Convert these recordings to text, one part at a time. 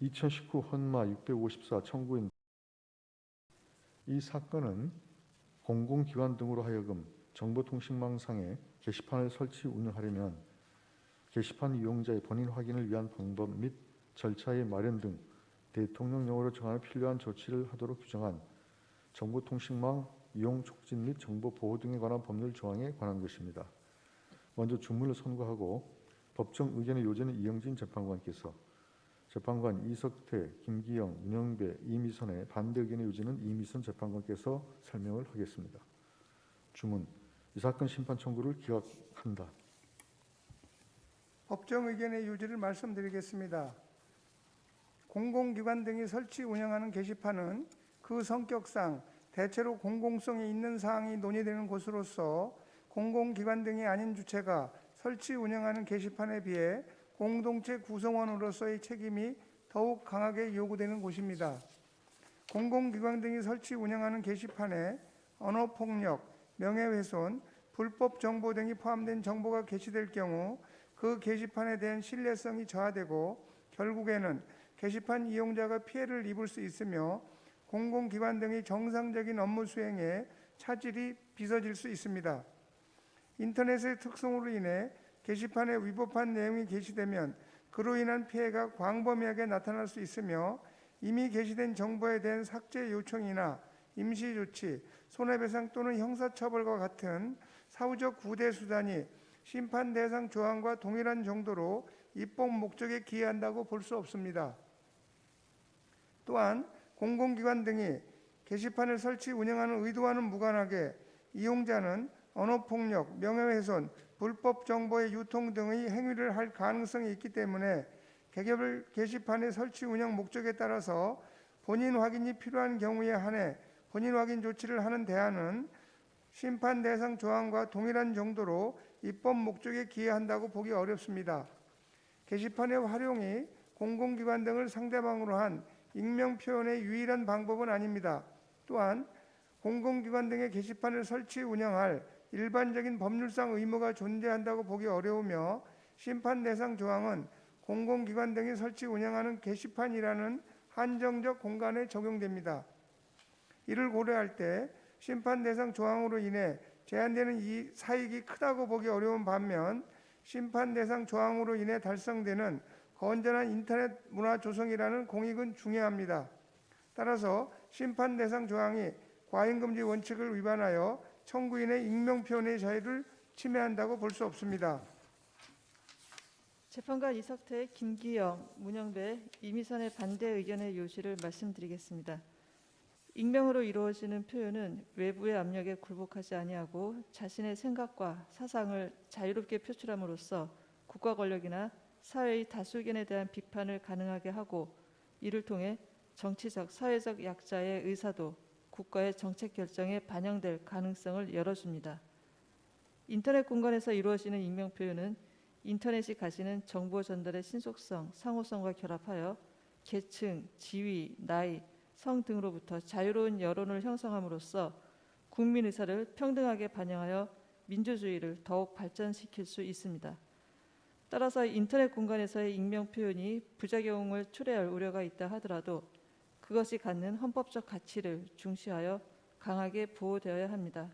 2019 헌마 654 청구인 이 사건은 공공기관 등으로 하여금 정보통신망상에 게시판을 설치 운영하려면 게시판 이용자의 본인 확인을 위한 방법 및 절차의 마련 등 대통령령으로 정하는 필요한 조치를 하도록 규정한 정보통신망 이용 촉진 및 정보 보호 등에 관한 법률 조항에 관한 것입니다. 먼저 주문을 선고하고 법정 의견의 요지는 이영진 재판관께서, 재판관 이석태, 김기영, 문영배, 이미선의 반대 의견의 요지는 이미선 재판관께서 설명을 하겠습니다. 주문. 이 사건 심판 청구를 기각한다. 법정 의견의 요지를 말씀드리겠습니다. 공공기관 등이 설치 운영하는 게시판은 그 성격상 대체로 공공성이 있는 사항이 논의되는 곳으로서 공공기관 등이 아닌 주체가 설치 운영하는 게시판에 비해 공동체 구성원으로서의 책임이 더욱 강하게 요구되는 곳입니다. 공공기관 등이 설치 운영하는 게시판에 언어폭력, 명예훼손, 불법 정보 등이 포함된 정보가 게시될 경우 그 게시판에 대한 신뢰성이 저하되고 결국에는 게시판 이용자가 피해를 입을 수 있으며 공공기관 등의 정상적인 업무 수행에 차질이 빚어질 수 있습니다. 인터넷의 특성으로 인해 게시판에 위법한 내용이 게시되면 그로 인한 피해가 광범위하게 나타날 수 있으며 이미 게시된 정보에 대한 삭제 요청이나 임시조치, 손해배상 또는 형사처벌과 같은 사후적 구제 수단이 심판 대상 조항과 동일한 정도로 입법 목적에 기해한다고 볼 수 없습니다. 또한 공공기관 등이 게시판을 설치 운영하는 의도와는 무관하게 이용자는 언어폭력, 명예훼손, 불법 정보의 유통 등의 행위를 할 가능성이 있기 때문에 개별 게시판의 설치 운영 목적에 따라서 본인 확인이 필요한 경우에 한해 본인 확인 조치를 하는 대안은 심판 대상 조항과 동일한 정도로 입법 목적에 기해한다고 보기 어렵습니다. 게시판의 활용이 공공기관 등을 상대방으로 한 익명 표현의 유일한 방법은 아닙니다. 또한 공공기관 등의 게시판을 설치 운영할 일반적인 법률상 의무가 존재한다고 보기 어려우며 심판 대상 조항은 공공기관 등이 설치 운영하는 게시판이라는 한정적 공간에 적용됩니다. 이를 고려할 때 심판 대상 조항으로 인해 제한되는 이 사익이 크다고 보기 어려운 반면 심판 대상 조항으로 인해 달성되는 건전한 인터넷 문화 조성이라는 공익은 중요합니다. 따라서 심판 대상 조항이 과잉금지 원칙을 위반하여 청구인의 익명 표현의 자유를 침해한다고 볼 수 없습니다. 재판관 이석태, 김기영, 문영배, 이미선의 반대 의견의 요지를 말씀드리겠습니다. 익명으로 이루어지는 표현은 외부의 압력에 굴복하지 아니하고 자신의 생각과 사상을 자유롭게 표출함으로써 국가 권력이나 사회의 다수 의견에 대한 비판을 가능하게 하고 이를 통해 정치적, 사회적 약자의 의사도 국가의 정책 결정에 반영될 가능성을 열어줍니다. 인터넷 공간에서 이루어지는 익명 표현은 인터넷이 가지는 정보 전달의 신속성, 상호성과 결합하여 계층, 지위, 나이, 성 등으로부터 자유로운 여론을 형성함으로써 국민 의사를 평등하게 반영하여 민주주의를 더욱 발전시킬 수 있습니다. 따라서 인터넷 공간에서의 익명 표현이 부작용을 초래할 우려가 있다 하더라도 그것이 갖는 헌법적 가치를 중시하여 강하게 보호되어야 합니다.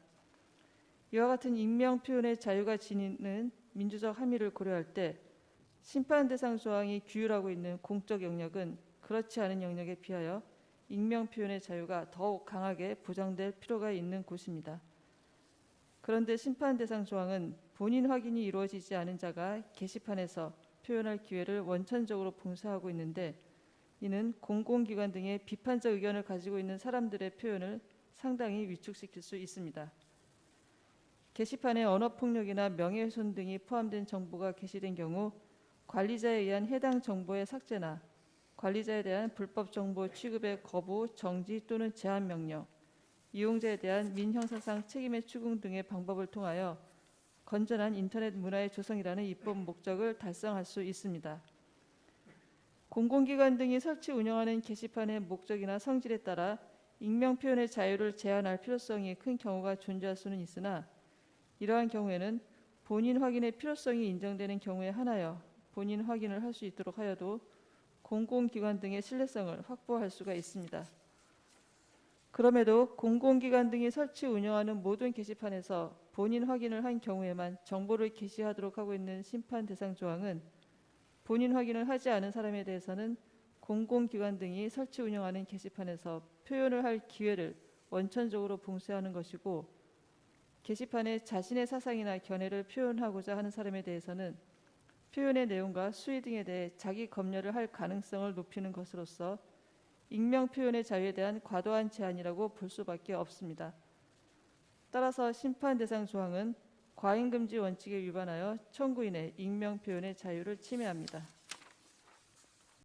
이와 같은 익명 표현의 자유가 지니는 민주적 함의를 고려할 때 심판 대상 조항이 규율하고 있는 공적 영역은 그렇지 않은 영역에 비하여 익명 표현의 자유가 더욱 강하게 보장될 필요가 있는 곳입니다. 그런데 심판 대상 조항은 본인 확인이 이루어지지 않은 자가 게시판에서 표현할 기회를 원천적으로 봉쇄하고 있는데 이는 공공기관 등의 비판적 의견을 가지고 있는 사람들의 표현을 상당히 위축시킬 수 있습니다. 게시판에 언어폭력이나 명예훼손 등이 포함된 정보가 게시된 경우 관리자에 의한 해당 정보의 삭제나 관리자에 대한 불법 정보 취급의 거부, 정지 또는 제한 명령, 이용자에 대한 민형사상 책임의 추궁 등의 방법을 통하여 건전한 인터넷 문화의 조성이라는 입법 목적을 달성할 수 있습니다. 공공기관 등이 설치 운영하는 게시판의 목적이나 성질에 따라 익명 표현의 자유를 제한할 필요성이 큰 경우가 존재할 수는 있으나 이러한 경우에는 본인 확인의 필요성이 인정되는 경우에 한하여 본인 확인을 할 수 있도록 하여도 공공기관 등의 신뢰성을 확보할 수가 있습니다. 그럼에도 공공기관 등이 설치 운영하는 모든 게시판에서 본인 확인을 한 경우에만 정보를 게시하도록 하고 있는 심판 대상 조항은 본인 확인을 하지 않은 사람에 대해서는 공공기관 등이 설치 운영하는 게시판에서 표현을 할 기회를 원천적으로 봉쇄하는 것이고, 게시판에 자신의 사상이나 견해를 표현하고자 하는 사람에 대해서는 표현의 내용과 수위 등에 대해 자기 검열을 할 가능성을 높이는 것으로서 익명 표현의 자유에 대한 과도한 제한이라고 볼 수밖에 없습니다. 따라서 심판 대상 조항은 과잉 금지 원칙에 위반하여 청구인의 익명 표현의 자유를 침해합니다.